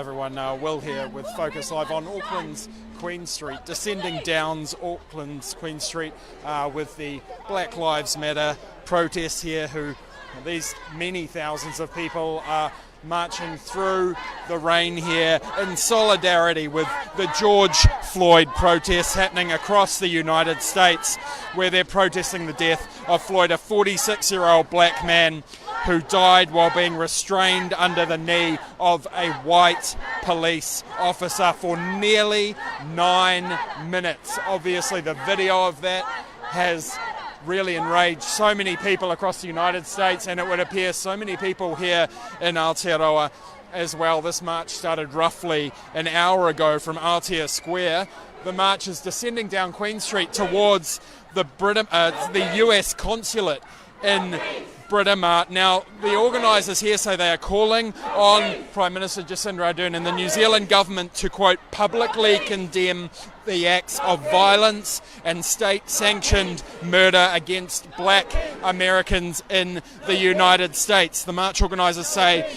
Hi everyone, Will here with Focus Live on Auckland's Queen Street, descending downs Auckland's Queen Street with the Black Lives Matter protests here. These many thousands of people are marching through the rain here in solidarity with the George Floyd protests happening across the United States, where they're protesting the death of Floyd, a 46-year-old black man who died while being restrained under the knee of a white police officer for nearly 9 minutes. Obviously, the video of that has really enraged so many people across the United States, and it would appear so many people here in Aotearoa as well. This march started roughly an hour ago from Aotea Square. The march is descending down Queen Street towards the US consulate in Britomart. Now, the organisers here say they are calling on Prime Minister Jacinda Ardern and the New Zealand government to, quote, publicly condemn the acts of violence and state-sanctioned murder against black Americans in the United States. The march organisers say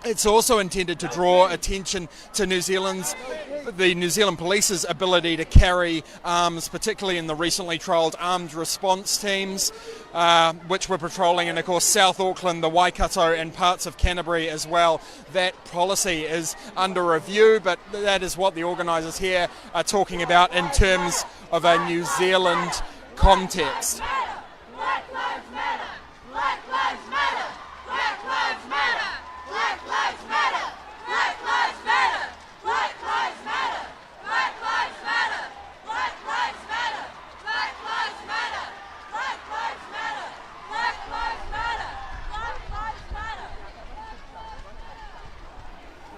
it's also intended to draw attention to the New Zealand Police's ability to carry arms, particularly in the recently trialled armed response teams, which were patrolling in, of course, South Auckland, the Waikato and parts of Canterbury as well. That policy is under review, but that is what the organisers here are talking about in terms of a New Zealand context. Black Lives Matter! Black Lives Matter! Black Lives Matter! Black Lives Matter! Black Lives Matter! Black Lives Matter! Black Lives Matter! Black Lives Matter! Black Lives Matter! Black Lives Matter! Black Lives Matter! Black Lives Matter!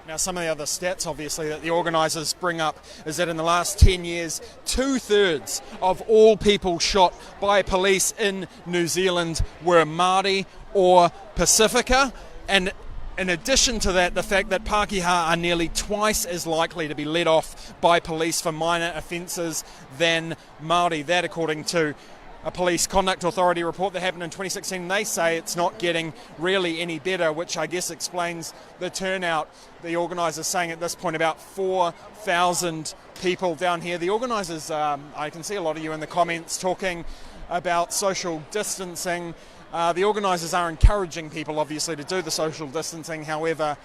Now, some of the other stats, obviously, that the organisers bring up is that in the last 10 years, 2/3 of all people shot by police in New Zealand were Māori or Pacifica. And in addition to that, the fact that Pākehā are nearly twice as likely to be let off by police for minor offences than Māori. That, according to a Police Conduct Authority report that happened in 2016, they say it's not getting really any better, which I guess explains the turnout. The organisers saying at this point about 4,000 people down here. The organisers, I can see a lot of you in the comments talking about social distancing. The organisers are encouraging people, obviously, to do the social distancing. However,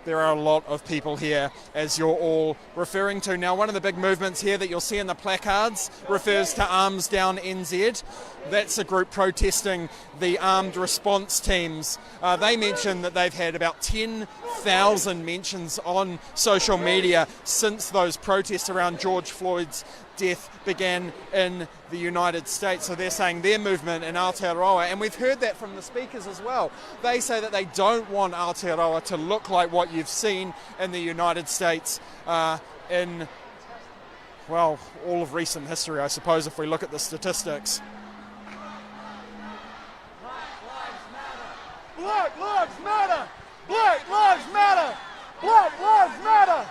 there are a lot of people here, as you're all referring to. Now, one of the big movements here that you'll see in the placards refers to Arms Down NZ. That's a group protesting the armed response teams. They mention that they've had about 10,000 mentions on social media since those protests around George Floyd's death began in the United States. So they're saying their movement in Aotearoa, and we've heard that from the speakers as well. They say that they don't want Aotearoa to look like what you've seen in the United States in, well, all of recent history, I suppose, if we look at the statistics. Black Lives Matter! Black Lives Matter! Black Lives Matter!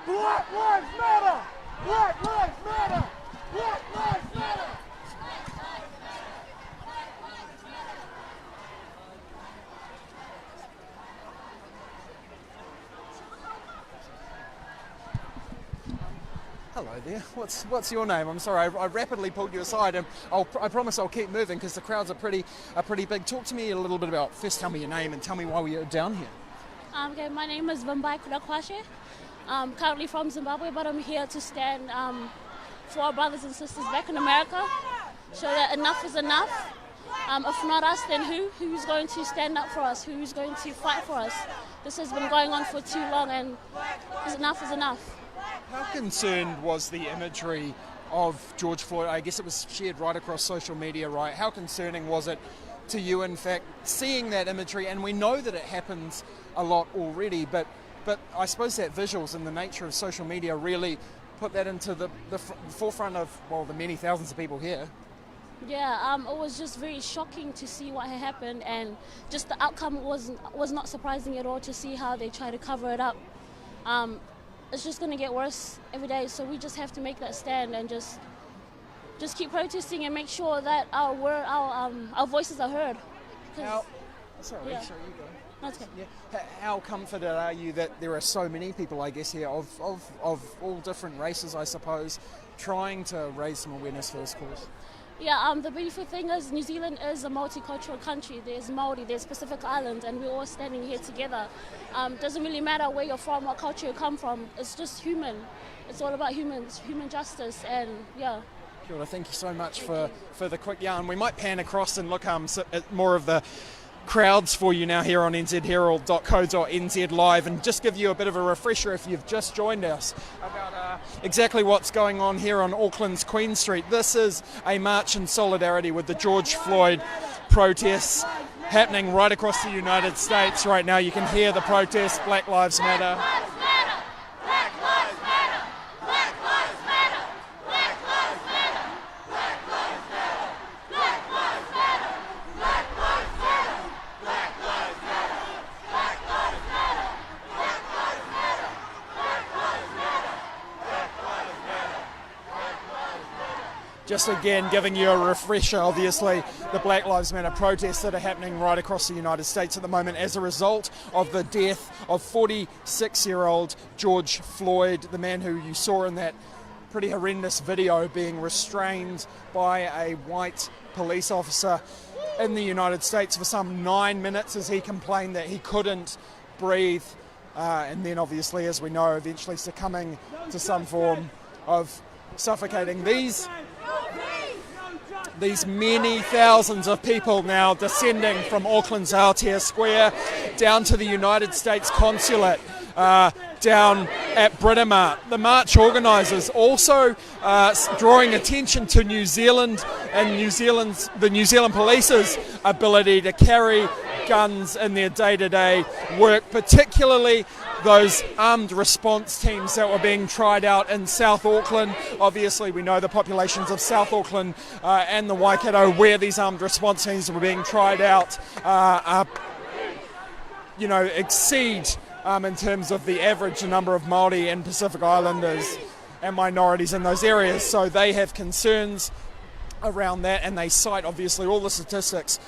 Black Lives Matter! Black Lives Matter! Black Lives Matter! Hello there. What's your name? I'm sorry, I rapidly pulled you aside, and I promise I'll keep moving because the crowds are pretty big. Talk to me a little bit about, first tell me your name and tell me why we're down here. Okay, my name is Vambai Kurakwashe. I'm currently from Zimbabwe, but I'm here to stand for our brothers and sisters back in America, show that enough is enough. If not us, then who? Who's going to stand up for us? Who's going to fight for us? This has been going on for too long, and enough is enough. How concerned was the imagery of George Floyd? I guess it was shared right across social media, right? How concerning was it to you, in fact, seeing that imagery? And we know that it happens a lot already, but I suppose that visuals and the nature of social media really put that into the forefront of, well, the many thousands of people here. Yeah, it was just very shocking to see what had happened, and just the outcome was not surprising at all to see how they try to cover it up. It's just going to get worse every day, so we just have to make that stand and just keep protesting and make sure that our voices are heard. Sorry, you go. Okay. Yeah. How comforted are you that there are so many people, I guess, here of all different races, I suppose, trying to raise some awareness for this cause? Yeah, the beautiful thing is New Zealand is a multicultural country. There's Māori, there's Pacific Islands, and we're all standing here together. Doesn't really matter where you're from, what culture you come from. It's just human. It's all about human justice, and yeah. Kia ora, thank you so much for the quick yarn. We might pan across and look at more of the crowds for you now here on nzherald.co.nz live, and just give you a bit of a refresher if you've just joined us about exactly what's going on here on Auckland's Queen Street. This is a march in solidarity with the George Floyd protests happening right across the United States right now. You can hear the protests. Black Lives Matter. Black lives matter. Black lives matter. Black lives matter. Black lives matter. Black lives matter. Black lives matter. Black lives matter. Black lives matter. Black lives matter. Black lives matter. Black lives matter. Black lives matter. Just again giving you a refresher, obviously, the Black Lives Matter protests that are happening right across the United States at the moment as a result of the death of 46-year-old George Floyd, the man who you saw in that pretty horrendous video being restrained by a white police officer in the United States for some 9 minutes as he complained that he couldn't breathe, and then obviously, as we know, eventually succumbing to some form of suffocating. These many thousands of people now descending from Auckland's Aotea Square down to the United States Consulate, down at Britomart. The march organisers also drawing attention to New Zealand and the New Zealand Police's ability to carry guns in their day-to-day work, particularly those armed response teams that were being tried out in South Auckland. Obviously, we know the populations of South Auckland and the Waikato, where these armed response teams were being tried out, exceed in terms of the average number of Māori and Pacific Islanders and minorities in those areas. So they have concerns around that, and they cite obviously all the statistics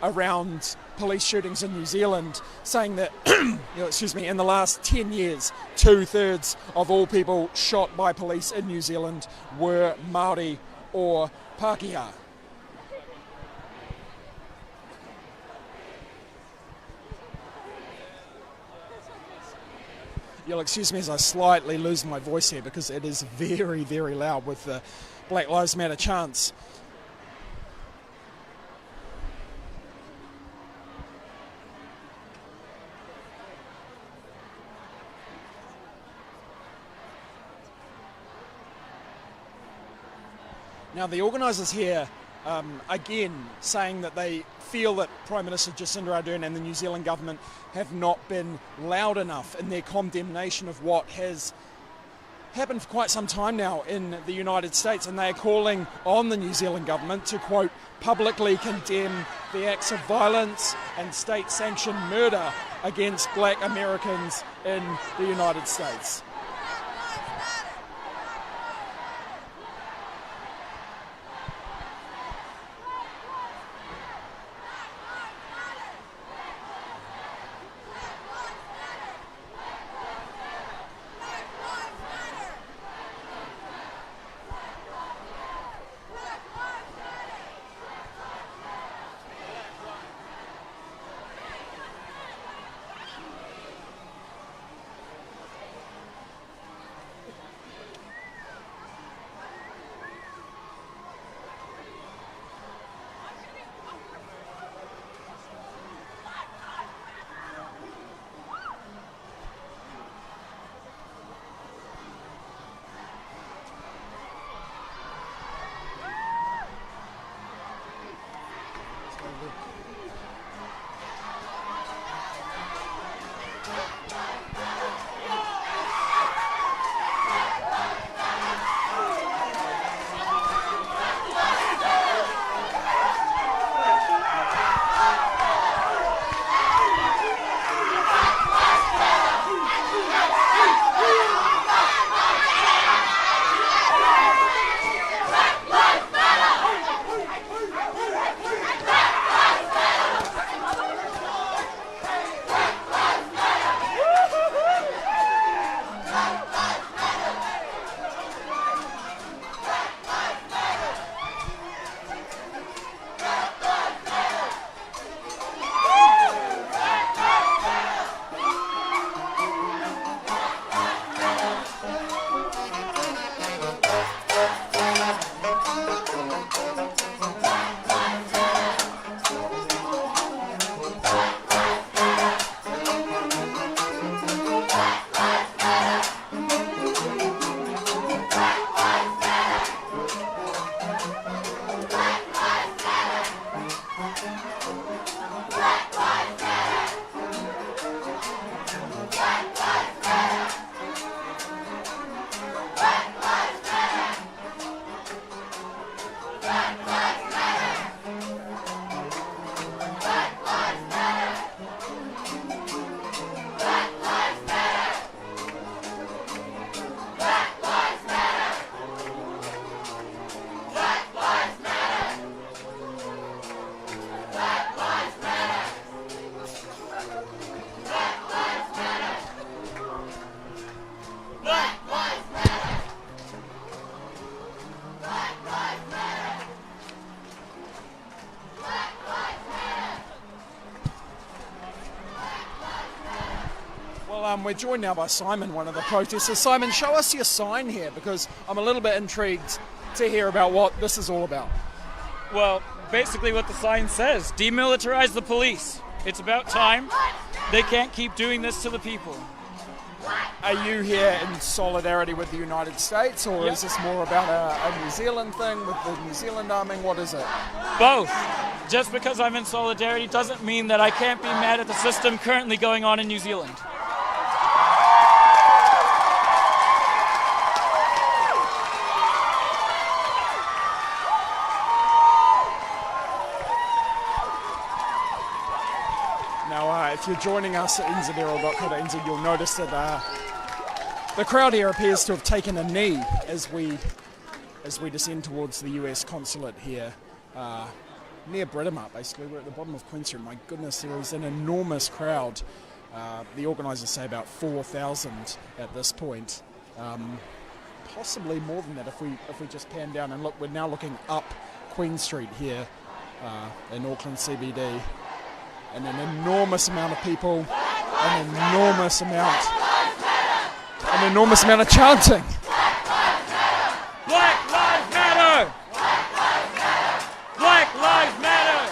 around police shootings in New Zealand, saying that in the last 10 years 2/3 of all people shot by police in New Zealand were Māori or Pākehā. You'll excuse me as I slightly lose my voice here because it is very, very loud with the Black Lives Matter chants. Now, the organisers here, again, saying that they feel that Prime Minister Jacinda Ardern and the New Zealand government have not been loud enough in their condemnation of what has happened for quite some time now in the United States, and they are calling on the New Zealand government to, quote, publicly condemn the acts of violence and state-sanctioned murder against black Americans in the United States. We're joined now by Simon, one of the protesters. Simon, show us your sign here, because I'm a little bit intrigued to hear about what this is all about. Well, basically what the sign says, demilitarize the police. It's about time. They can't keep doing this to the people. Are you here in solidarity with the United States, or Yep. is this more about a New Zealand thing with the New Zealand arming? What is it? Both. Just because I'm in solidarity doesn't mean that I can't be mad at the system currently going on in New Zealand. Now, if you're joining us at nzl.co.nz, you'll notice that the crowd here appears to have taken a knee as we descend towards the US consulate here near Britomart. Basically, we're at the bottom of Queen Street. My goodness, there is an enormous crowd. The organisers say about 4,000 at this point, possibly more than that if we just pan down and look. We're now looking up Queen Street here in Auckland CBD. And an enormous amount of people, an enormous amount of chanting. Black Lives Matter! Black Lives Matter!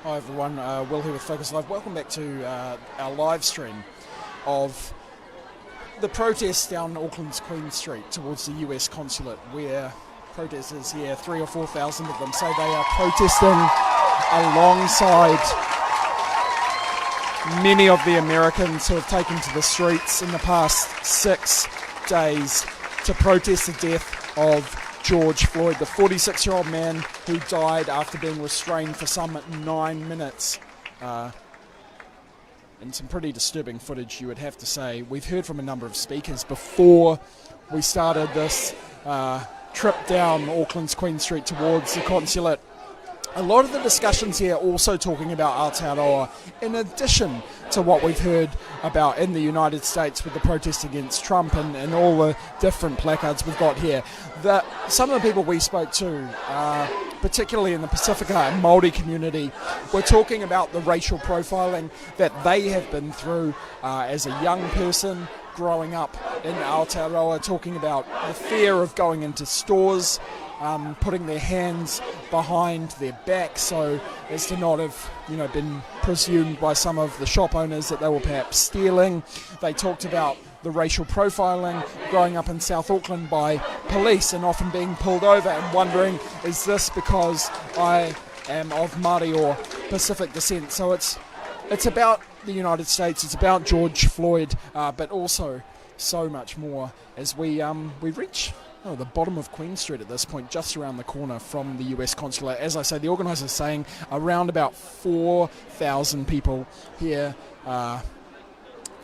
Hi everyone, Will here with Focus Live. Welcome back to our live stream of the protests down Auckland's Queen Street towards the US consulate, where protesters here, 3,000 or 4,000 of them, say they are protesting alongside many of the Americans who have taken to the streets in the past 6 days to protest the death of George Floyd, the 46-year-old man who died after being restrained for some 9 minutes. And some pretty disturbing footage, you would have to say. We've heard from a number of speakers before we started this trip down Auckland's Queen Street towards the consulate. A lot of the discussions here also talking about Aotearoa, in addition to what we've heard about in the United States with the protest against Trump and all the different placards we've got here. Some of the people we spoke to, particularly in the Pacifica and Māori community, were talking about the racial profiling that they have been through as a young person growing up in Aotearoa, talking about the fear of going into stores, putting their hands behind their back so as to not have, been presumed by some of the shop owners that they were perhaps stealing. They talked about the racial profiling growing up in South Auckland by police and often being pulled over and wondering, is this because I am of Māori or Pacific descent? So it's about the United States, it's about George Floyd, but also so much more as we reach the bottom of Queen Street at this point, just around the corner from the US consulate. As I say, the organisers saying around about 4,000 people here.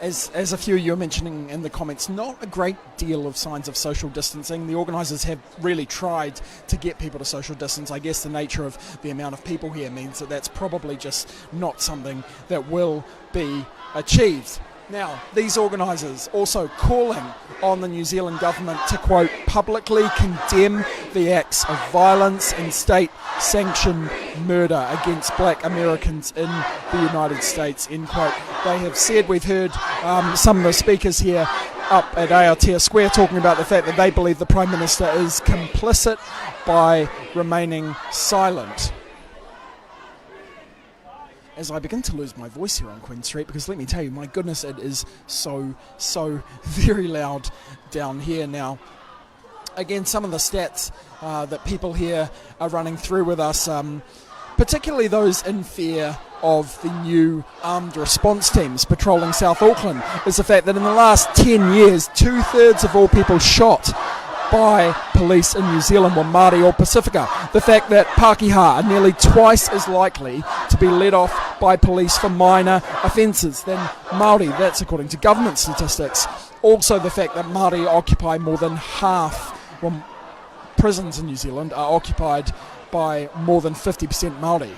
As a few of you are mentioning in the comments, not a great deal of signs of social distancing. The organisers have really tried to get people to social distance. I guess the nature of the amount of people here means that that's probably just not something that will be achieved. Now, these organisers also calling on the New Zealand government to, quote, publicly condemn the acts of violence and state-sanctioned murder against black Americans in the United States, end quote. They have said, we've heard some of the speakers here up at Aotea Square talking about the fact that they believe the Prime Minister is complicit by remaining silent. As I begin to lose my voice here on Queen Street, because let me tell you, my goodness, it is so very loud down here now. Again, some of the stats that people here are running through with us, particularly those in fear of the new armed response teams patrolling South Auckland, is the fact that in the last 10 years, 2/3 of all people shot by police in New Zealand were Māori or Pacifica. The fact that Pākehā are nearly twice as likely to be let off by police for minor offences than Māori. That's according to government statistics. Also the fact that Māori occupy more than half, prisons in New Zealand are occupied by more than 50% Māori.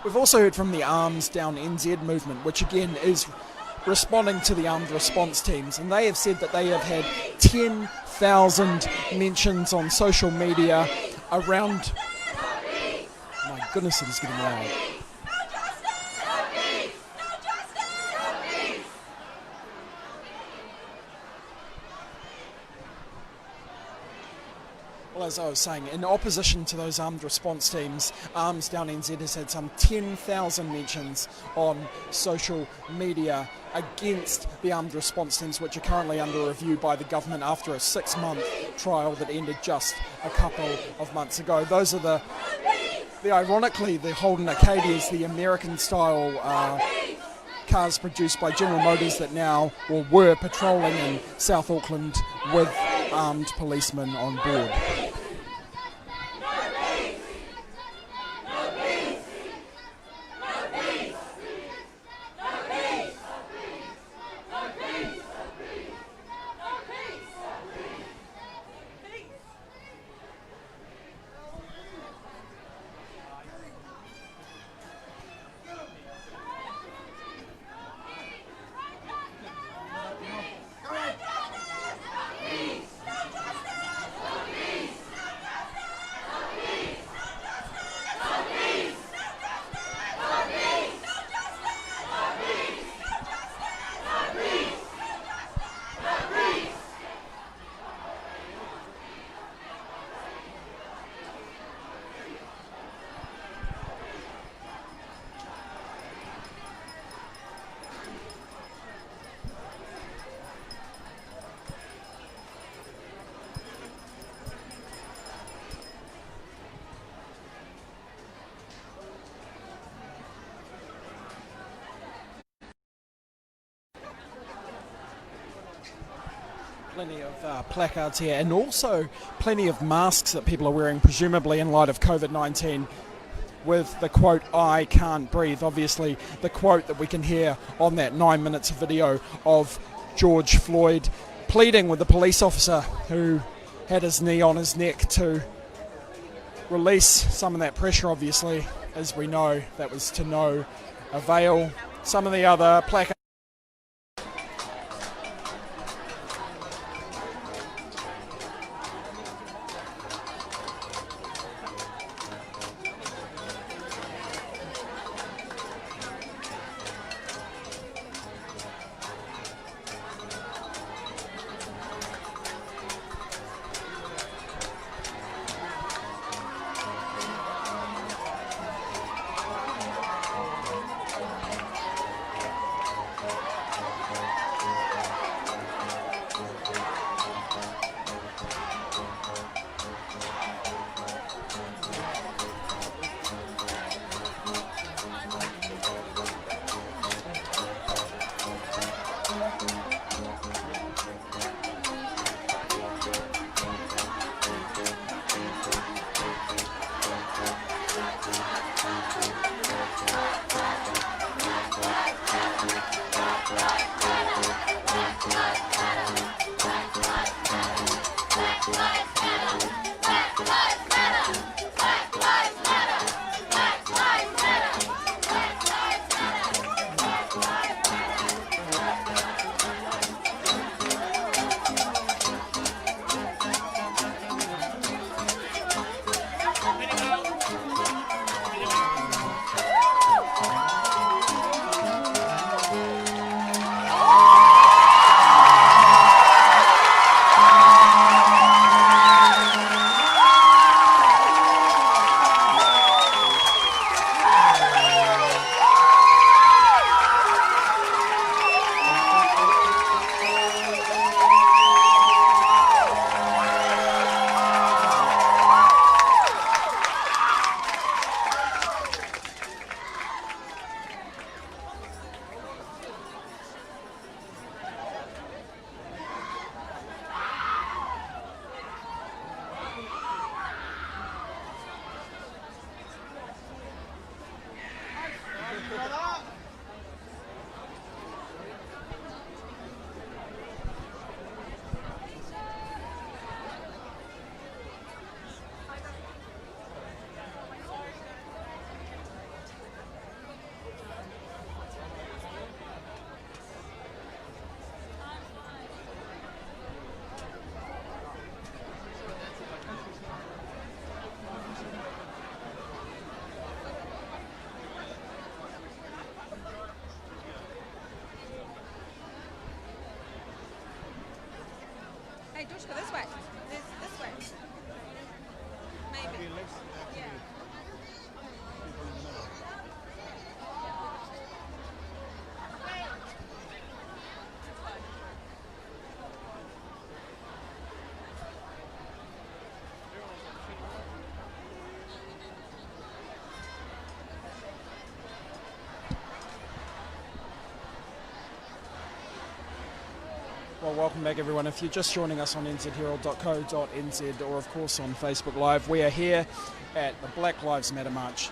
We've also heard from the Arms Down NZ movement, which again is responding to the armed response teams, and they have said that they have had 10,000 mentions on social media around... My goodness, it is getting loud. Well, as I was saying, in opposition to those armed response teams, Arms Down NZ has had some 10,000 mentions on social media against the armed response teams, which are currently under review by the government after a 6-month trial that ended just a couple of months ago. Those are ironically, the Holden Acadias, the American-style cars produced by General Motors that now, or were, patrolling in South Auckland with armed policemen on board. Plenty of placards here, and also plenty of masks that people are wearing, presumably in light of COVID-19, with the quote, "I can't breathe." Obviously, the quote that we can hear on that 9 minutes of video of George Floyd pleading with the police officer who had his knee on his neck to release some of that pressure. Obviously, as we know, that was to no avail. Some of the other placards. Hey, George, go this way. This way. Maybe. Yeah. Well, welcome back everyone. If you're just joining us on nzherald.co.nz or of course on Facebook Live, we are here at the Black Lives Matter March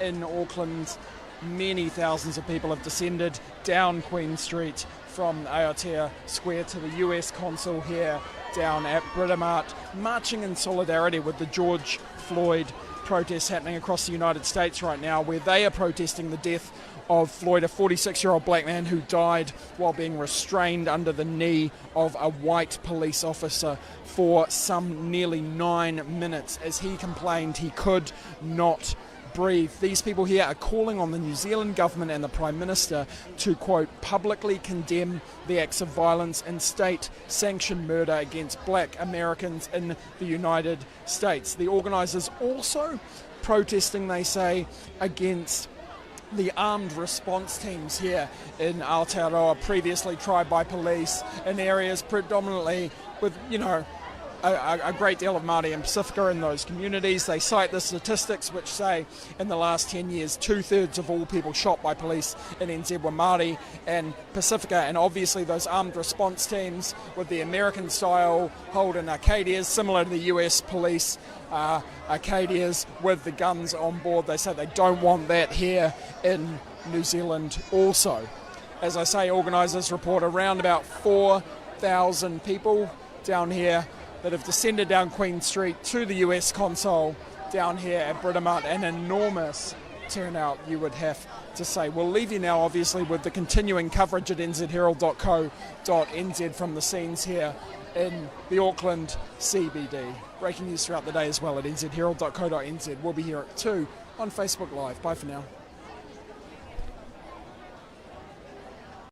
in Auckland. Many thousands of people have descended down Queen Street from Aotea Square to the US Consul here down at Britomart, marching in solidarity with the George Floyd protests happening across the United States right now, where they are protesting the death of Floyd, a 46-year-old black man who died while being restrained under the knee of a white police officer for some nearly 9 minutes as he complained he could not breathe. These people here are calling on the New Zealand government and the Prime Minister to, quote, publicly condemn the acts of violence and state-sanctioned murder against black Americans in the United States. The organisers also protesting, they say, against the armed response teams here in Aotearoa, previously tried by police in areas predominantly with, a great deal of Māori and Pacifica in those communities. They cite the statistics which say in the last 10 years 2/3 of all people shot by police in NZ were Māori and Pacifica, and obviously those armed response teams with the American style Holden Arcadias, similar to the US police Arcadias with the guns on board. They say they don't want that here in New Zealand also. As I say, organisers report around about 4,000 people down here that have descended down Queen Street to the US console down here at Britomart. An enormous turnout, you would have to say. We'll leave you now, obviously, with the continuing coverage at nzherald.co.nz from the scenes here in the Auckland CBD. Breaking news throughout the day as well at nzherald.co.nz. We'll be here at 2 on Facebook Live. Bye for now.